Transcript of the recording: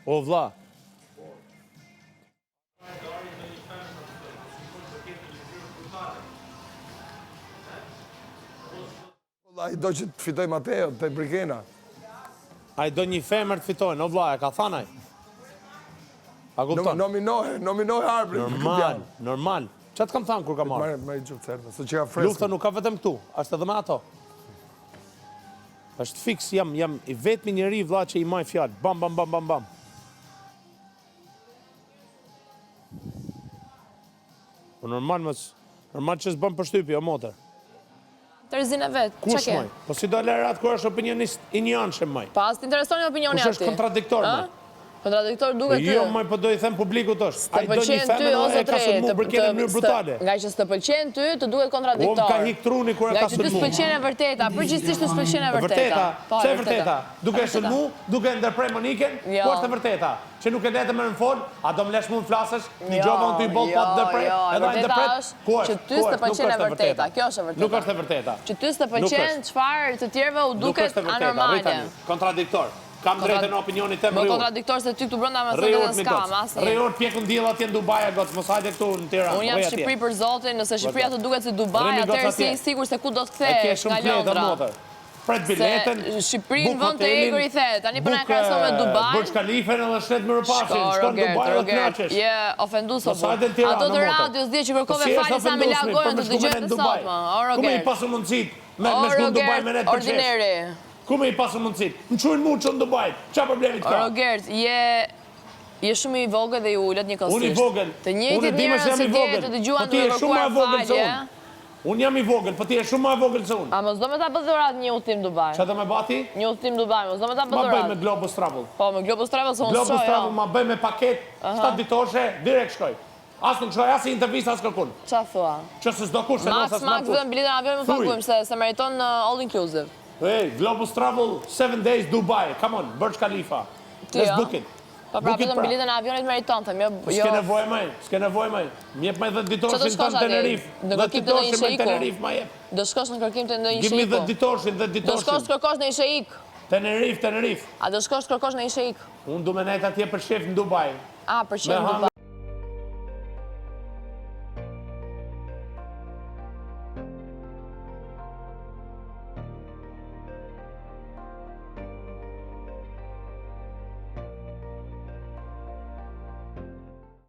O vlla. Ai do që të fitoj Mateo, të Brikena. Ai do një femër të fitojnë, o vlla, e ka thënë ai. A kupton? Nominohe arbitrin. Normal. Çfarë kam thënë kur ka marrë? Marrë gjë certë, se që ka freskë. Lufta nuk ka vetëm këtu, është edhe me ato. Është fiks, jam i vetmi njeri vlla që i maj fjalë. Bam bam bam bam bam. Po normal që s'bën përshtypje o motor. Tërzin e vetë, që Kush maj? Po si do lerat kur është opinionist i njanshëm maj? Pas të interesoni opinioni ati. Kush është kontradiktor maj? Kontradiktor duke të... Jo, maj, po do i them publikut është. A i do një femën e ka sulmu Brikena në mënyrë brutale. Nga që s'të pëlqen ty, të duket kontradiktor. O, ka hik truni kur e ka sulmu. Nga që ty s'pëlqen e vërteta, përgjithsisht të s'pëlqen e vërteta. Pse e vërteta? Duke e sulmu, duke ndërprej Moniken, po është e vërteta. Që nuk e dete më në fol, a do më lesh mu në flasësh, një gjoma unë të i bol pa të ndërprej, edhe a ndërpret, ku është? Që ty s'të pëlqen e vërteta, kjo është e vërteta. Nuk është e vërteta. Që ty s'të pëlqen çfarë të tjerëve u duket anormale. Kontradiktor. Kam drejtën në opinionit të më Më kontradiktor se ty këtu brenda me thënë dhe s'kam, asnjë. Rejor pjekën djela atje në Dubai, goc, mos hajde këtu në Tiranë. Unë jam Shqipëri për zotin, nëse Shqipëria të duket si Dubai, atëherë si i sigurt se ku do të kthehesh nga Londra. Pret biletën, Shqipërinë vend të egur i the, tani po na krahason me Dubai. Burj Khalifa edhe shtet më rëpashin, shkon në Dubai dhe knaqesh. Je ofendues apo? Ato të radios dje që kërkove falje sa me lagojnë të dëgjojnë të sotme. O Ku me i pasur mundësit me shku në Dubai me net për qesh? Ku me i pasur mundësit? Më qujnë mu që në Dubai, qa problemit ka? Rogert, je shumë i vogël dhe i ullët një kësisht. Unë i vogël. Të njëjtit njerëz se dje të dëgjuan të kërkuar falje. Unë jam i vogël, po ti je shumë ma vogël se unë. A mos do me ta bëdhurat një udhtim Dubai? Qa do me bati? Një udhtim Dubai, mos do me ta Ma bëj bëdhurat? me Globus Travel. Po, me Globus Travel se unë Globus shoj, Travel ma bëj me paket, 7 ditoshe, direkt shkoj. As nuk shkoj, as i intervjist, as kërkun. Qa thua? Që se s'do kush, se Max vetëm biletën avion më paguajmë se meriton all inclusive. Hey, Globus Travel, 7 days Dubai, come on, Burj Khalifa. Let's book it. Pa pra vetëm biletën avionit meriton, them, jo... S'ke nevoj maj, s'ke nevoj maj. Mjep maj 10 ditorshin të në Tenerife. Në kërkim të në ishe iku? Tenerife ma jep. Do shkosh në kërkim të në ishe iku? Give me 10 ditorshin, 10 ditorshin. Do shkosh të kërkosh në ishe ik? Tenerife. A do shkosh të kërkosh në ishe ik? Unë du me nejt atje për shef në Dubai. A, për shef në Dubai.